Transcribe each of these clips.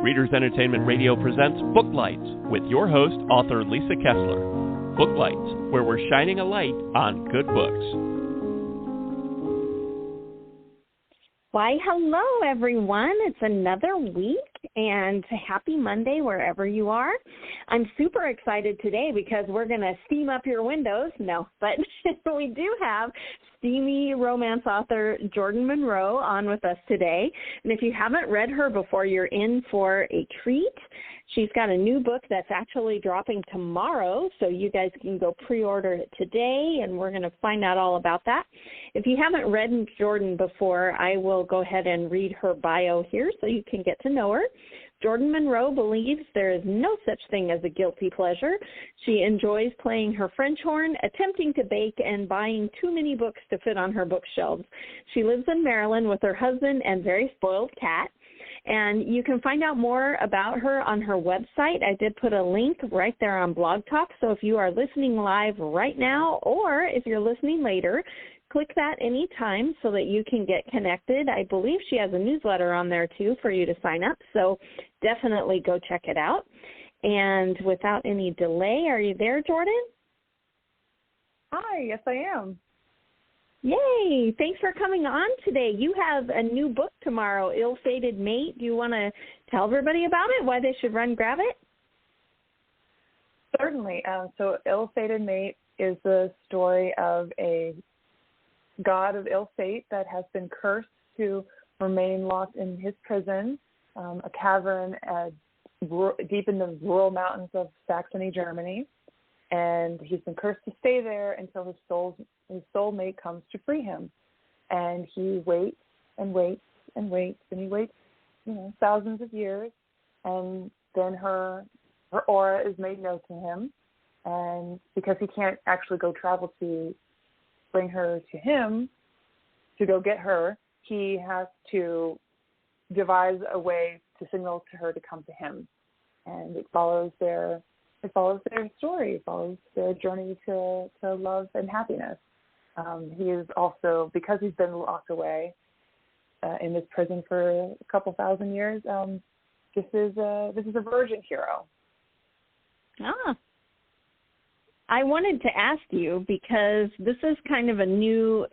Readers Entertainment Radio presents Booklights with your host, author Lisa Kessler. Booklights, where we're shining a light on good books. Why, hello, everyone. It's another week, and happy Monday wherever you are. I'm super excited today because we're going to steam up your windows. No, but we do have steamy romance author Jordan Monroe on with us today. And if you haven't read her before, you're in for a treat. She's got a new book that's actually dropping tomorrow, so you guys can go pre-order it today, and we're going to find out all about that. If you haven't read Jordan before, I will go ahead and read her bio here so you can get to know her. Jordan Monroe believes there is no such thing as a guilty pleasure. She enjoys playing her French horn, attempting to bake, and buying too many books to fit on her bookshelves. She lives in Maryland with her husband and very spoiled cat. And you can find out more about her on her website. I did put a link right there on Blog Talk. So if you are listening live right now, or if you're listening later, click that anytime so that you can get connected. I believe she has a newsletter on there too for you to sign up. So definitely go check it out. And without any delay, are you there, Jordan? Hi, yes I am. Yay! Thanks for coming on today. You have a new book tomorrow, Ill-Fated Mate. Do you want to tell everybody about it, why they should run grab it? Certainly. So Ill-Fated Mate is the story of a god of ill fate that has been cursed to remain locked in his prison, a cavern deep in the rural mountains of Saxony, Germany. And he's been cursed to stay there until his soulmate comes to free him. And he waits and waits and waits, and he waits, thousands of years. And then her aura is made known to him. And because he can't actually go travel to bring her to him, to go get her, he has to devise a way to signal to her to come to him. And it follows their story. It follows their journey to love and happiness. He is also, because he's been locked away in this prison for a couple thousand years, this is a virgin hero. Ah. I wanted to ask you, because this is kind of a new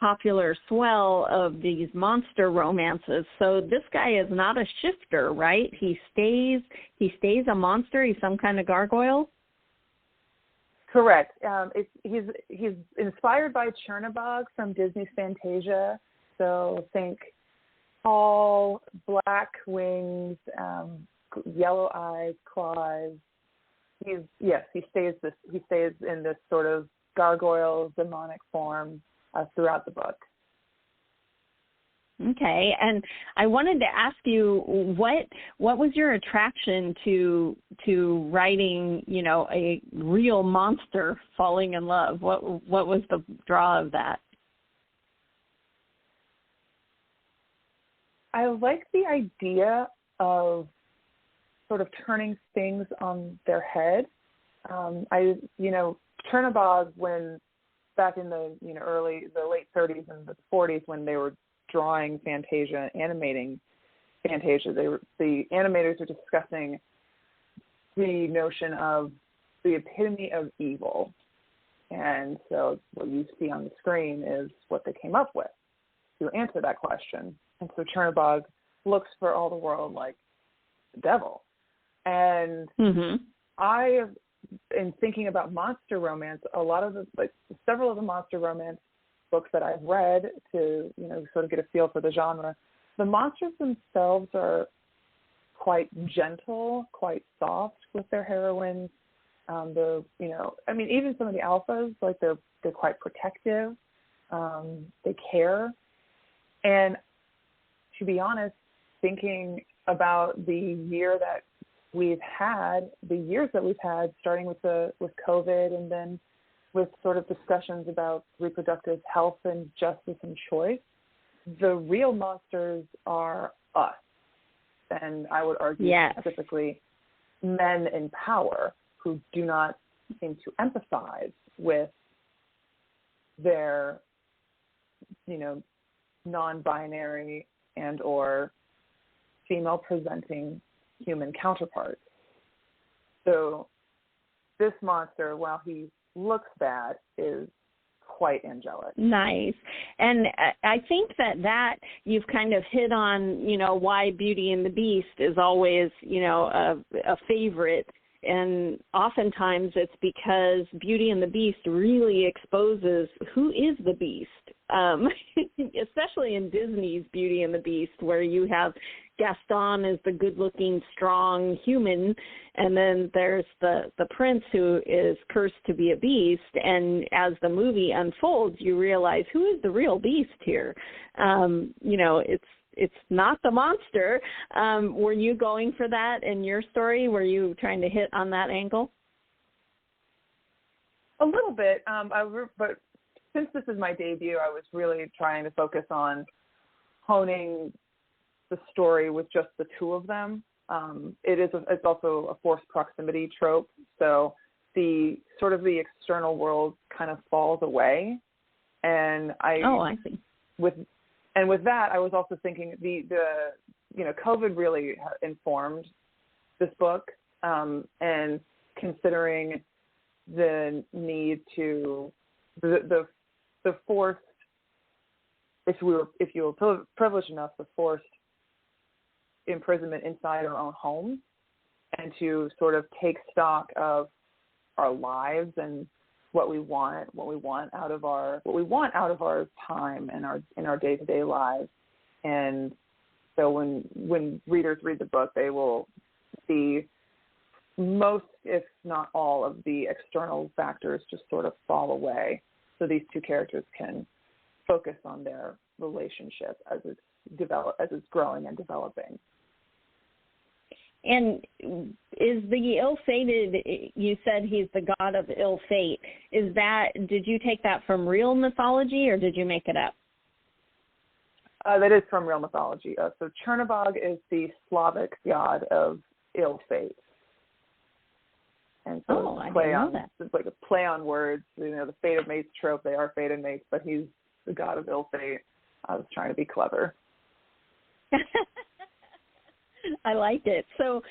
popular swell of these monster romances. So this guy is not a shifter, right? He stays a monster. He's some kind of gargoyle. Correct. He's inspired by Chernabog from Disney's Fantasia. So think tall, black wings, yellow eyes, claws. He stays in this sort of gargoyle demonic form throughout the book. Okay, and I wanted to ask you what was your attraction to writing, a real monster falling in love? What was the draw of that? I like the idea of sort of turning things on their head. Chernabog, when back in the late 30s and the 40s, when they were drawing Fantasia, animating Fantasia, the animators were discussing the notion of the epitome of evil. And so what you see on the screen is what they came up with to answer that question. And so Chernabog looks for all the world like the devil. And I, in thinking about monster romance, several of the monster romance books that I've read to, sort of get a feel for the genre, the monsters themselves are quite gentle, quite soft with their heroines. Even some of the alphas, they're quite protective. They care. And to be honest, thinking about the years that we've had, starting with COVID, and then with sort of discussions about reproductive health and justice and choice, the real monsters are us. And I would argue specifically men in power who do not seem to empathize with their, non-binary and or female presenting human counterparts. So this monster, while he looks bad, is quite angelic. Nice. And I think that you've kind of hit on, why Beauty and the Beast is always, a favorite. And oftentimes it's because Beauty and the Beast really exposes who is the Beast, especially in Disney's Beauty and the Beast, where you have Gaston as the good-looking, strong human, and then there's the prince who is cursed to be a beast. And as the movie unfolds, you realize who is the real beast here. It's not the monster. Were you going for that in your story? Were you trying to hit on that angle? A little bit, but since this is my debut, I was really trying to focus on honing the story with just the two of them. It's also a forced proximity trope, so the external world kind of falls away, and I see. With that, I was also thinking the COVID really informed this book, and considering the need to the forced, if you were privileged enough, the forced imprisonment inside our own homes, and to sort of take stock of our lives and what we want out of our time and in our day-to-day lives. And so when readers read the book, they will see most, if not all, of the external factors just sort of fall away, so these two characters can focus on their relationship as it's growing and developing. And is the ill-fated, you said he's the god of ill fate, did you take that from real mythology, or did you make it up? That is from real mythology. So Chernobog is the Slavic god of ill fate. And so I didn't know that. It's like a play on words, the fated mates trope, they are fated mates, but he's the god of ill fate. I was trying to be clever. I liked it. So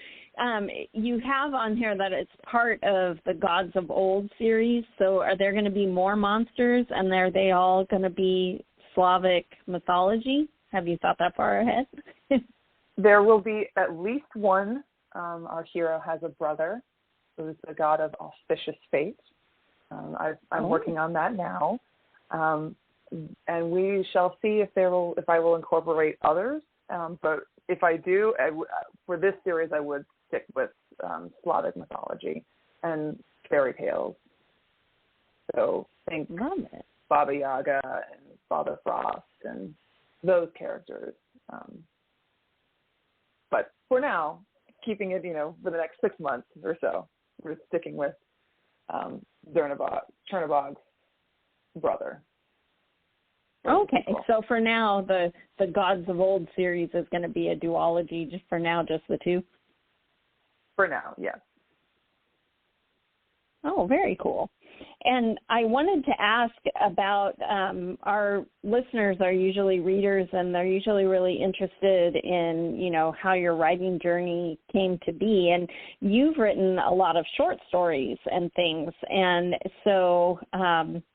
you have on here that it's part of the Gods of Old series. So are there going to be more monsters, and are they all going to be Slavic mythology? Have you thought that far ahead? There will be at least one. Our hero has a brother who's the god of auspicious fate. I'm working on that now. And we shall see if I will incorporate others. But if I do, for this series, I would stick with Slavic mythology and fairy tales. So think Baba Yaga and Father Frost and those characters. But for now, keeping it, for the next 6 months or so, we're sticking with Chernobog's brother. Okay, so for now, the Gods of Old series is going to be a duology. Just for now, just the two? For now, yes. Oh, very cool. And I wanted to ask about our listeners are usually readers, and they're usually really interested in, how your writing journey came to be. And you've written a lot of short stories and things. And so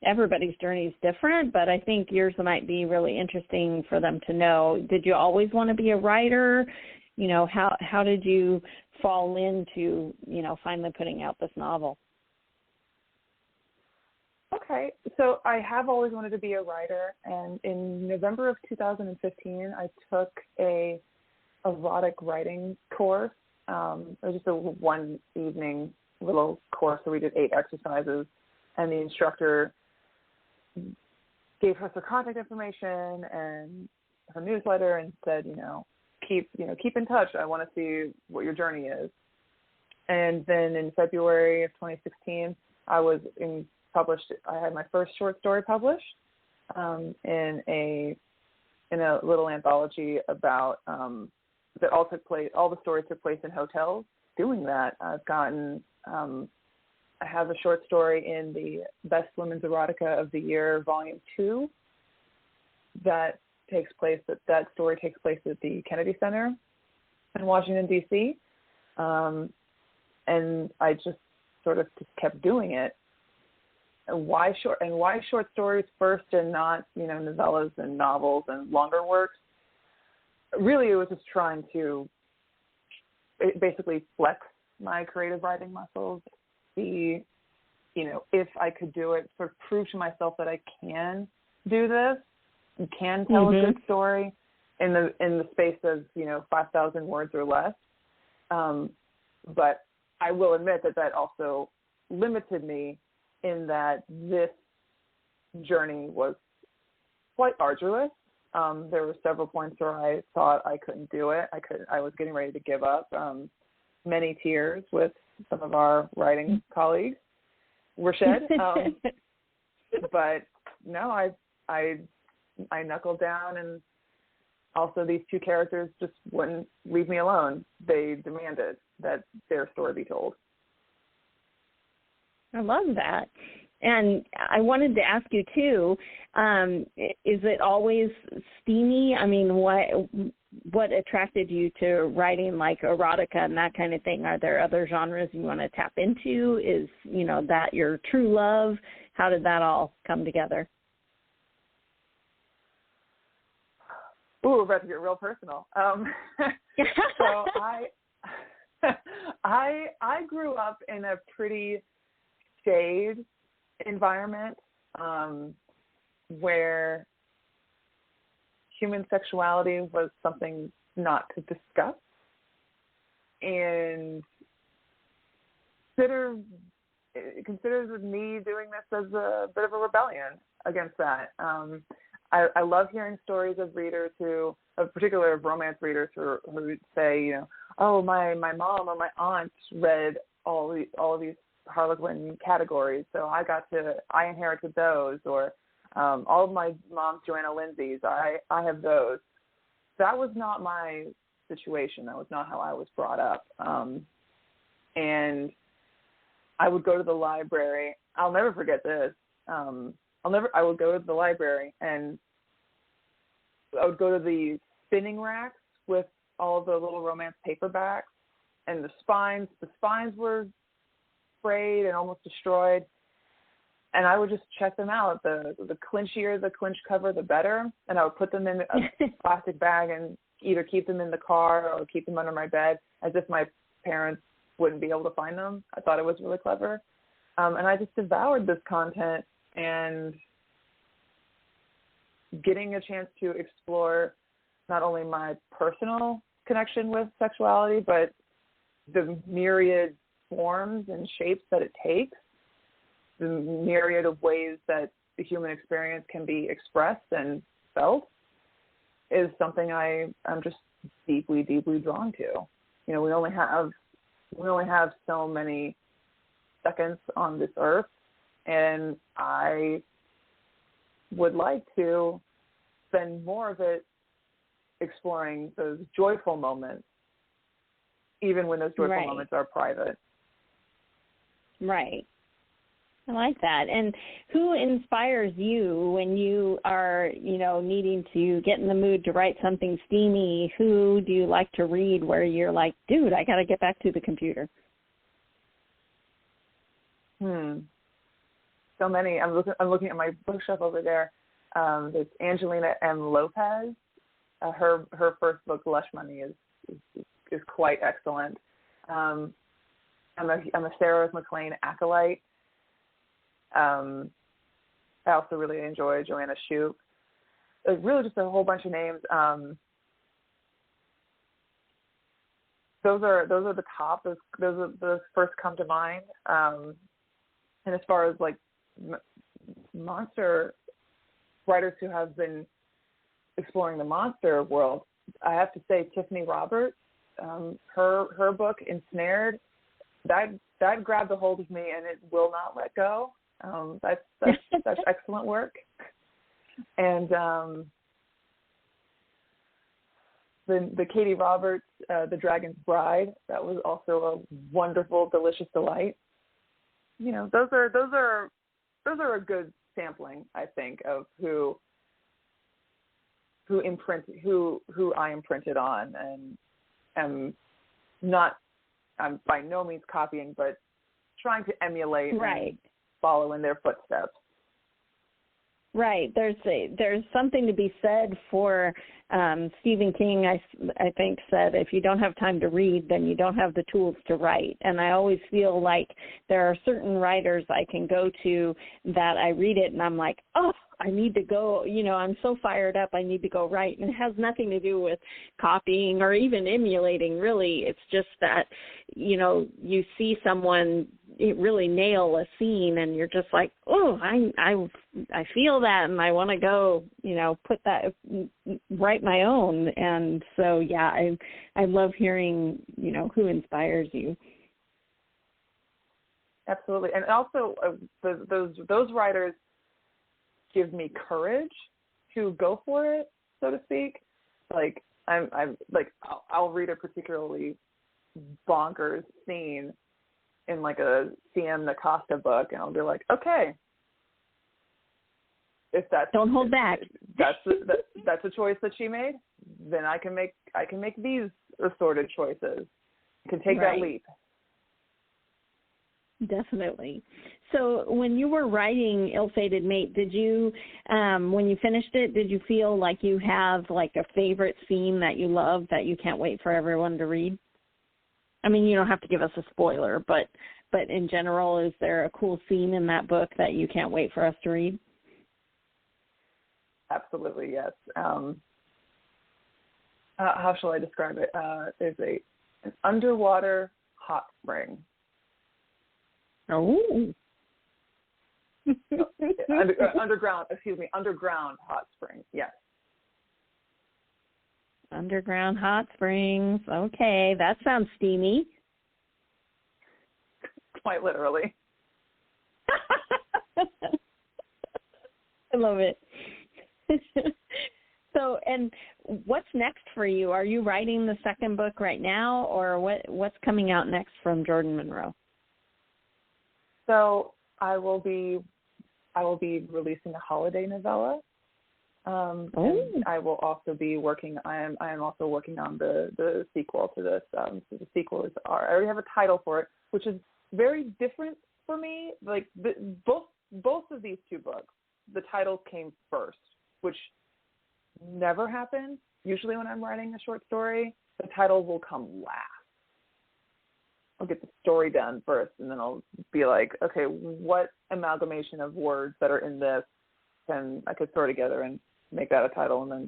everybody's journey is different, but I think yours might be really interesting for them to know. Did you always want to be a writer? How did you fall into, finally putting out this novel? Okay, so I have always wanted to be a writer, and in November of 2015, I took a erotic writing course. It was just a one evening little course, so we did 8 exercises, and the instructor gave us her contact information and her newsletter and said, keep in touch. I want to see what your journey is. And then in February of 2016, I had my first short story published in a little anthology about that all the stories took place in hotels. Doing that, I have a short story in the Best Women's Erotica of the Year, Volume 2. That story takes place at the Kennedy Center, in Washington, D.C., and I just sort of just kept doing it. And why short stories first and not, novellas and novels and longer works? Really, it was just trying to basically flex my creative writing muscles, see, if I could do it, sort of prove to myself that I can do this and can tell a good story in the space of, 5,000 words or less. But I will admit that also limited me in that this journey was quite arduous. There were several points where I thought I couldn't do it. I was getting ready to give up. Many tears with some of our writing colleagues were shed. But no, I knuckled down, and also these two characters just wouldn't leave me alone. They demanded that their story be told. I love that. And I wanted to ask you, too, is it always steamy? I mean, what attracted you to writing like erotica and that kind of thing? Are there other genres you want to tap into? Is, that your true love? How did that all come together? Ooh, we're about to get real personal. So I grew up in a pretty staid environment where human sexuality was something not to discuss, and considers me doing this as a bit of a rebellion against that. I love hearing stories of readers particular romance readers who say, oh, my mom or my aunt read all of these Harlequin categories, so I inherited those, or all of my mom's Joanna Lindsay's, I have those. That was not my situation. That was not how I was brought up. And I would go to the library. I'll never forget this. I would go to the library, and I would go to the spinning racks with all of the little romance paperbacks, and the spines were frayed and almost destroyed. And I would just check them out. The clinchier the clinch cover, the better. And I would put them in a plastic bag and either keep them in the car or keep them under my bed, as if my parents wouldn't be able to find them. I thought it was really clever. And I just devoured this content, and getting a chance to explore not only my personal connection with sexuality, but the myriad forms and shapes that it takes, the myriad of ways that the human experience can be expressed and felt, is something I'm just deeply, deeply drawn to. We only have so many seconds on this earth, and I would like to spend more of it exploring those joyful moments, even when those joyful moments are private. Right. I like that. And who inspires you when you are, needing to get in the mood to write something steamy? Who do you like to read where you're like, dude, I got to get back to the computer? So many. I'm looking at my bookshelf over there. There's Angelina M. Lopez. Her first book, Lush Money, is quite excellent. I'm a Sarah McLean acolyte. I also really enjoy Joanna Shoup. Really just a whole bunch of names. Those are the top. Those first come to mind. And as far as like monster writers who have been exploring the monster world, I have to say Tiffany Roberts. Her book Ensnared, that grabbed a hold of me, and it will not let go. That's excellent work. And the Katie Roberts, The Dragon's Bride, that was also a wonderful, delicious delight. Those are a good sampling, I think, of who I imprinted on, and am not, I'm by no means copying, but trying to emulate and follow in their footsteps. Right. There's something to be said for Stephen King, I think, said, if you don't have time to read, then you don't have the tools to write. And I always feel like there are certain writers I can go to that I read it and I'm like, oh, I need to go, I'm so fired up, I need to go write. And it has nothing to do with copying or even emulating, really. It's just that, you see someone really nail a scene and you're just like, oh, I feel that and I want to go, put that, write my own. And so, yeah, I love hearing, who inspires you. Absolutely. And also those writers give me courage to go for it, so to speak. Like I'll read a particularly bonkers scene in like a C.M. Nacosta book, and I'll be like, okay, if that's don't hold back. That's a choice that she made. Then I can make these assorted choices. I can take that leap. Definitely. So when you were writing Ill-Fated Mate, did you, when you finished it, did you feel like you have like a favorite scene that you love that you can't wait for everyone to read? I mean, you don't have to give us a spoiler, but in general, is there a cool scene in that book that you can't wait for us to read? Absolutely, yes. How shall I describe it? There's an underwater hot spring. Oh. Underground hot springs, yes. Underground hot springs. Okay, that sounds steamy. Quite literally. I love it. So, and what's next for you? Are you writing the second book right now, or what's coming out next from Jordan Monroe? So I will be releasing a holiday novella. And I will also be working. I am also working on the sequel to this. So the sequel I already have a title for it, which is very different for me. Like both of these two books, the titles came first, which never happens. Usually, when I'm writing a short story, the title will come last. I'll get the story done first, and then I'll be like, okay, what amalgamation of words that are in this can I could throw together and make that a title, and then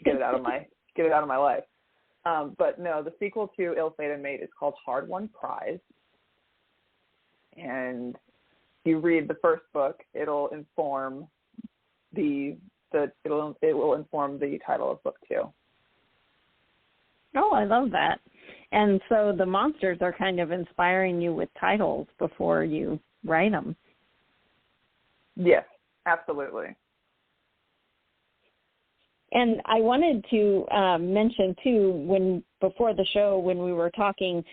get it out of my life. But no, the sequel to Ill-Fated Mate is called Hard Won Prize, and if you read the first book, it'll inform it will inform the title of book 2. Oh, I love that. And so the monsters are kind of inspiring you with titles before you write them. Yes, absolutely. And I wanted to mention, too, before the show when we were talking,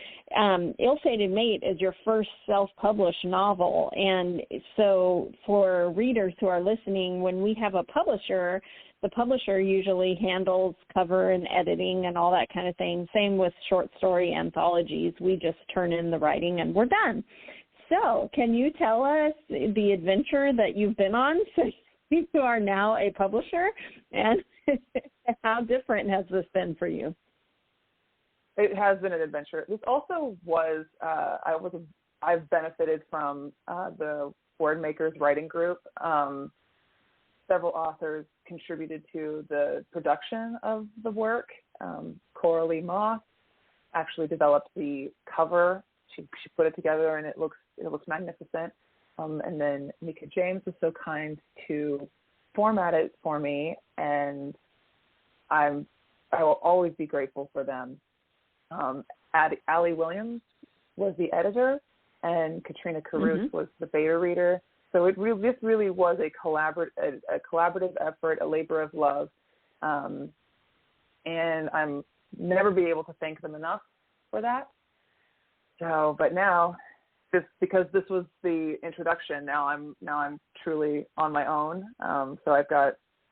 Ill-Fated Mate is your first self-published novel. And so for readers who are listening, when we have a publisher, the publisher usually handles cover and editing and all that kind of thing. Same with short story anthologies. We just turn in the writing and we're done. So can you tell us the adventure that you've been on since you are now a publisher, and how different has this been for you? It has been an adventure. This also was, I've benefited from the Word Makers writing group. Several authors contributed to the production of the work. Coralie Moss actually developed the cover. She put it together, and it looks magnificent. And then Mika James was so kind to format it for me, and I will always be grateful for them. Allie Williams was the editor, and Katrina Caruth was the beta reader. So this really was a collaborative effort, a labor of love, and I'm never be able to thank them enough for that. So, but now, because this was the introduction, now I'm truly on my own. So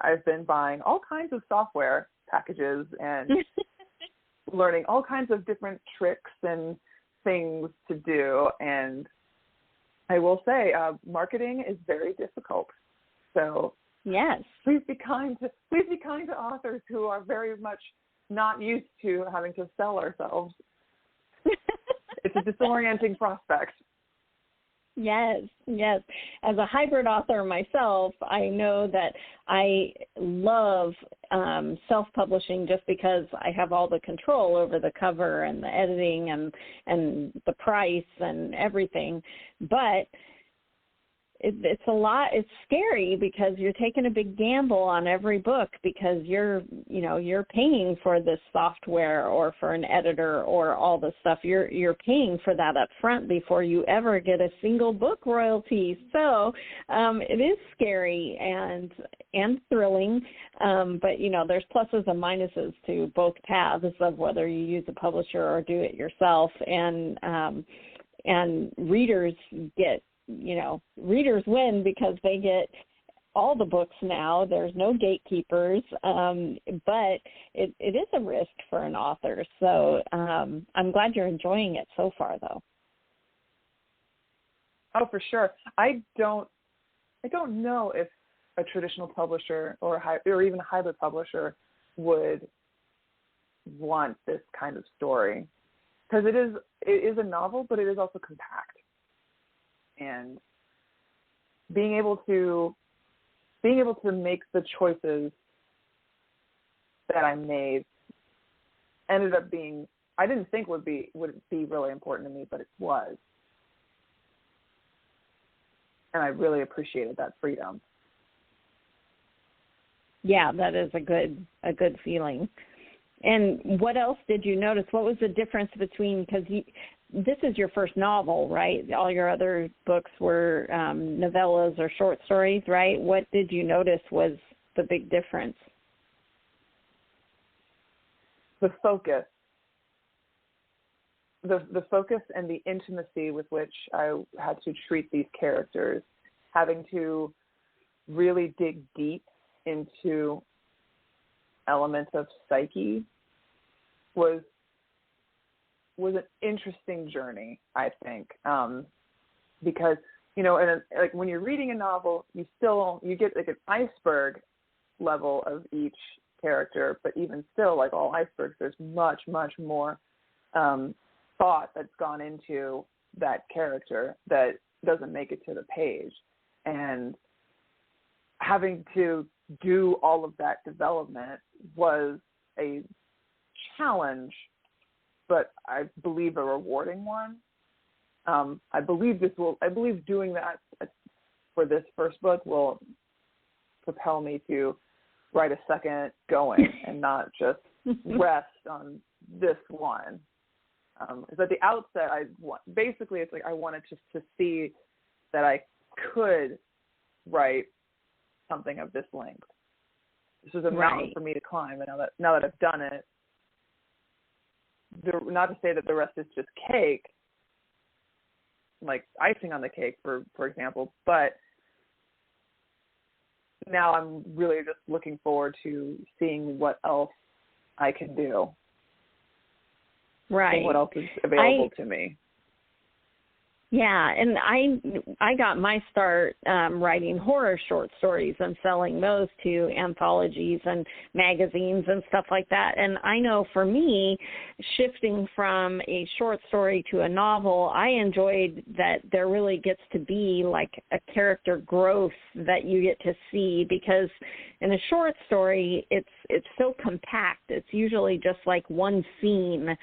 I've been buying all kinds of software packages and learning all kinds of different tricks and things to do. And I will say, marketing is very difficult. So yes, please be kind to authors who are very much not used to having to sell ourselves. It's a disorienting prospect. Yes. As a hybrid author myself, I know that I love self-publishing just because I have all the control over the cover and the editing and the price and everything. But it's a lot. It's scary because you're taking a big gamble on every book because you're paying for this software or for an editor or all this stuff. You're paying for that up front before you ever get a single book royalty. So it is scary and thrilling. But there's pluses and minuses to both paths of whether you use a publisher or do it yourself. And readers readers win because they get all the books now. There's no gatekeepers, but it is a risk for an author. So I'm glad you're enjoying it so far, though. Oh, for sure. I don't know if a traditional publisher or even a hybrid publisher would want this kind of story, because it is a novel, but it is also compact. And being able to make the choices that I made ended up being, I didn't think would be really important to me, but it was. And I really appreciated that freedom. Yeah, that is a good feeling. And what else did you notice? What was the difference between, because this is your first novel, right? All your other books were novellas or short stories, right? What did you notice was the big difference? The focus. The focus and the intimacy with which I had to treat these characters, having to really dig deep into elements of psyche was an interesting journey, I think, because like when you're reading a novel, you get like an iceberg level of each character, but even still, like all icebergs, there's much more thought that's gone into that character that doesn't make it to the page, and having to do all of that development was a challenge, but I believe a rewarding one. I believe doing that for this first book will propel me to write a second going and not just rest on this one. Because at the outset, it's like I wanted to see that I could write something of this length. This is a mountain for me to climb, and now that I've done it, not to say that the rest is just cake, like icing on the cake, for example, but now I'm really just looking forward to seeing what else I can do. Right. And what else is available to me. Yeah, and I got my start writing horror short stories and selling those to anthologies and magazines and stuff like that. And I know for me, shifting from a short story to a novel, I enjoyed that there really gets to be like a character growth that you get to see, because in a short story, it's so compact. It's usually just like one scene,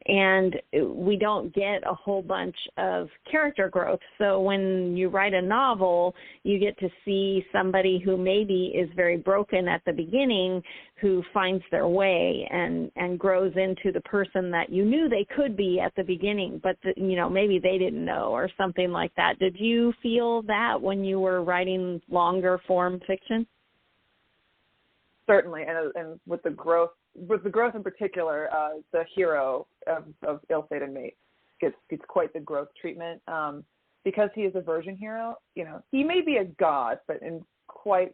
and we don't get a whole bunch of character growth. So when you write a novel, you get to see somebody who maybe is very broken at the beginning, who finds their way and grows into the person that you knew they could be at the beginning, but maybe they didn't know, or something like that. Did you feel that when you were writing longer form fiction? Certainly, and with the growth in particular, the hero of Ill-Fated Mate gets quite the growth treatment, because he is a virgin hero. He may be a god, but in quite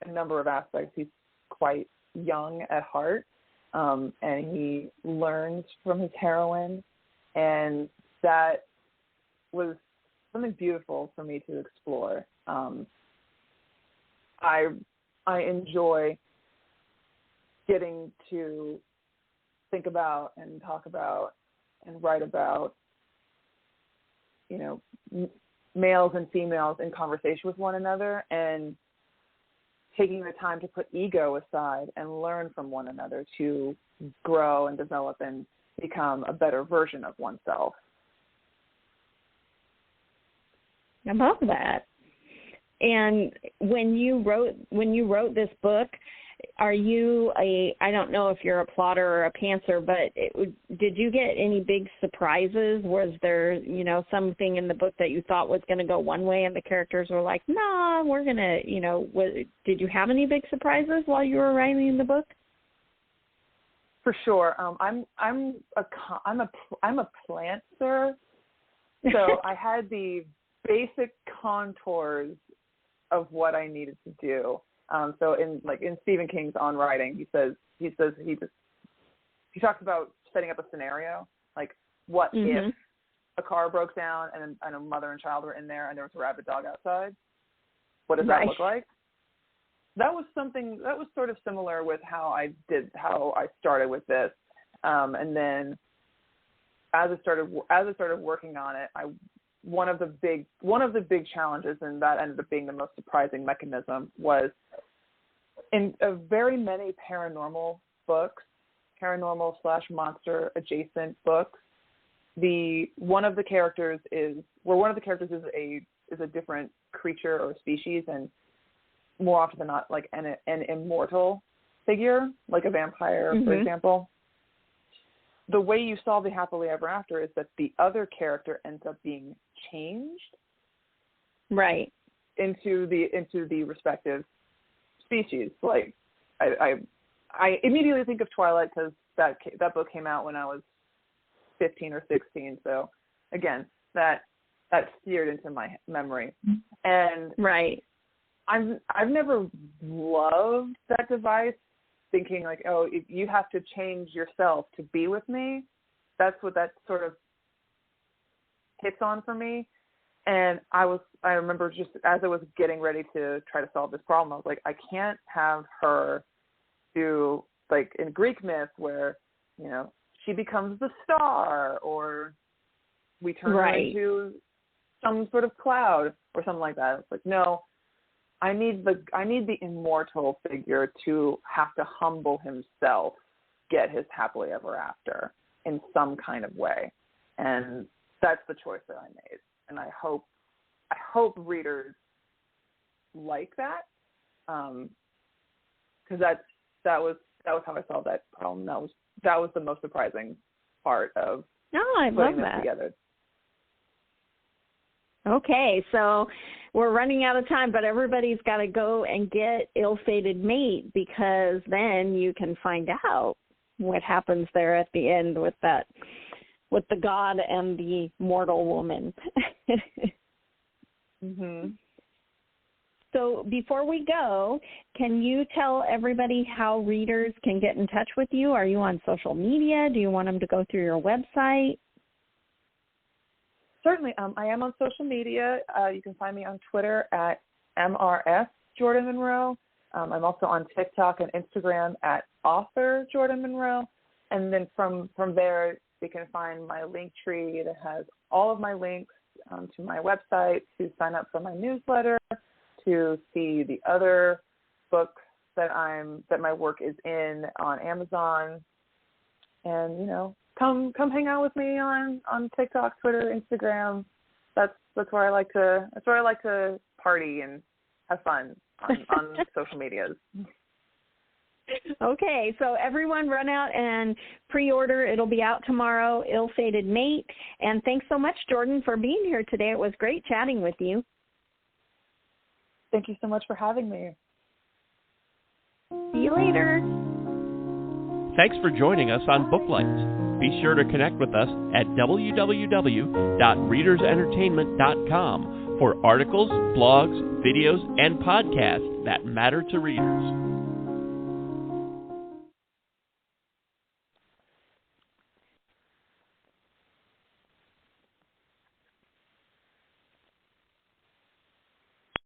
a number of aspects, he's quite young at heart. and he learns from his heroine, and that was something beautiful for me to explore. I enjoy getting to think about and talk about and write about, males and females in conversation with one another, and taking the time to put ego aside and learn from one another to grow and develop and become a better version of oneself. I love that. And when you wrote this book, are you I don't know if you're a plotter or a pantser, but did you get any big surprises? Was there, something in the book that you thought was going to go one way and the characters were like, nah, we're going to, did you have any big surprises while you were writing the book? For sure. I'm a plantser. So I had the basic contours of what I needed to do. So in Stephen King's On Writing, he talks about setting up a scenario, like what if a car broke down and a mother and child were in there and there was a rabid dog outside? What does that look like? That was sort of similar with how I started with this. And then as I started working on it, one of the big challenges, and that ended up being the most surprising mechanism, was in very many paranormal books, paranormal/monster adjacent books, one of the characters is a different creature or species, and more often than not, like an immortal figure, like a vampire, for example. The way you solve the happily ever after is that the other character ends up being changed, right, into the respective species. Like, I immediately think of Twilight because that book came out when I was 15 or 16. So again, that seared into my memory, and right. I've never loved that device, thinking like, oh, if you have to change yourself to be with me, that's what that sort of hits on for me. And I remember just as I was getting ready to try to solve this problem, I was like, I can't have her do, like in Greek myth where, she becomes the star, or we turn her into some sort of cloud or something like that. It's like, no, I need the immortal figure to have to humble himself, get his happily ever after in some kind of way. And that's the choice that I made. And I hope readers like that, because that was how I solved that problem. That was the most surprising part of putting this together. Okay, so we're running out of time, but everybody's got to go and get Ill-Fated Mate, because then you can find out what happens there at the end with the god and the mortal woman. So before we go, can you tell everybody how readers can get in touch with you? Are you on social media? Do you want them to go through your website? Certainly. I am on social media. You can find me on Twitter at MRS Jordan Monroe. I'm also on TikTok and Instagram at author Jordan Monroe. And then from there, you can find my link tree that has all of my links to my website, to sign up for my newsletter, to see the other books that my work is in on Amazon, and come hang out with me on TikTok, Twitter, Instagram. That's where I like to party and have fun on social medias. Okay, so everyone run out and pre-order. It'll be out tomorrow, Ill-Fated Mate. And thanks so much, Jordan, for being here today. It was great chatting with you. Thank you so much for having me. See you later. Thanks for joining us on Booklights. Be sure to connect with us at www.readersentertainment.com for articles, blogs, videos, and podcasts that matter to readers.